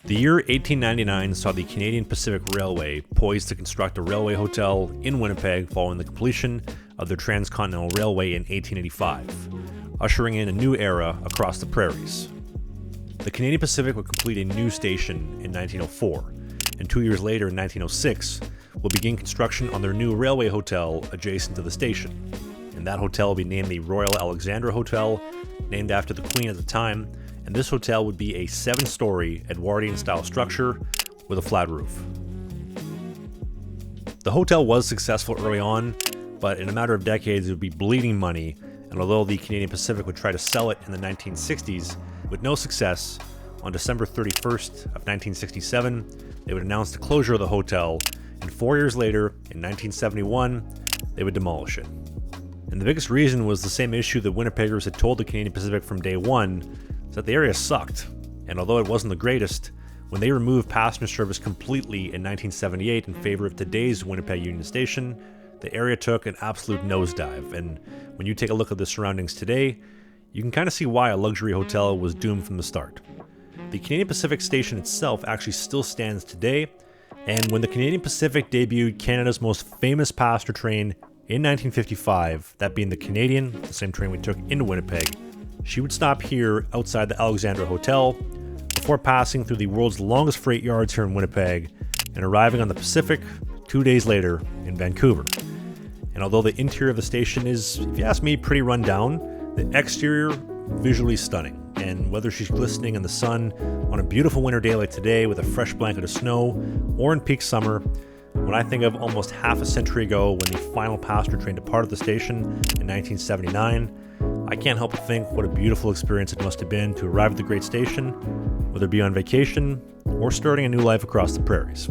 The year 1899 saw the Canadian Pacific Railway poised to construct a railway hotel in Winnipeg following the completion of their Transcontinental Railway in 1885, ushering in a new era across the prairies. The Canadian Pacific would complete a new station in 1904, and 2 years later in 1906, will begin construction on their new railway hotel adjacent to the station. And that hotel will be named the Royal Alexandra Hotel, named after the Queen at the time, and this hotel would be a 7-story Edwardian-style structure with a flat roof. The hotel was successful early on, but in a matter of decades it would be bleeding money, and although the Canadian Pacific would try to sell it in the 1960s, with no success, on December 31st of 1967, they would announce the closure of the hotel, and 4 years later, in 1971, they would demolish it. And the biggest reason was the same issue that Winnipeggers had told the Canadian Pacific from day one, is that the area sucked. And although it wasn't the greatest, when they removed passenger service completely in 1978 in favor of today's Winnipeg Union Station, the area took an absolute nosedive. And when you take a look at the surroundings today, you can kind of see why a luxury hotel was doomed from the start. The Canadian Pacific station itself actually still stands today, and when the Canadian Pacific debuted Canada's most famous passenger train in 1955, that being the Canadian, the same train we took into Winnipeg, she would stop here outside the Alexandra Hotel before passing through the world's longest freight yards here in Winnipeg and arriving on the Pacific 2 days later in Vancouver. And although the interior of the station is, if you ask me, pretty run down, the exterior visually stunning. And whether she's glistening in the sun on a beautiful winter day like today with a fresh blanket of snow, or in peak summer, when I think of almost half a century ago when the final passenger train departed the station in 1979, I can't help but think what a beautiful experience it must have been to arrive at the great station, whether it be on vacation or starting a new life across the prairies.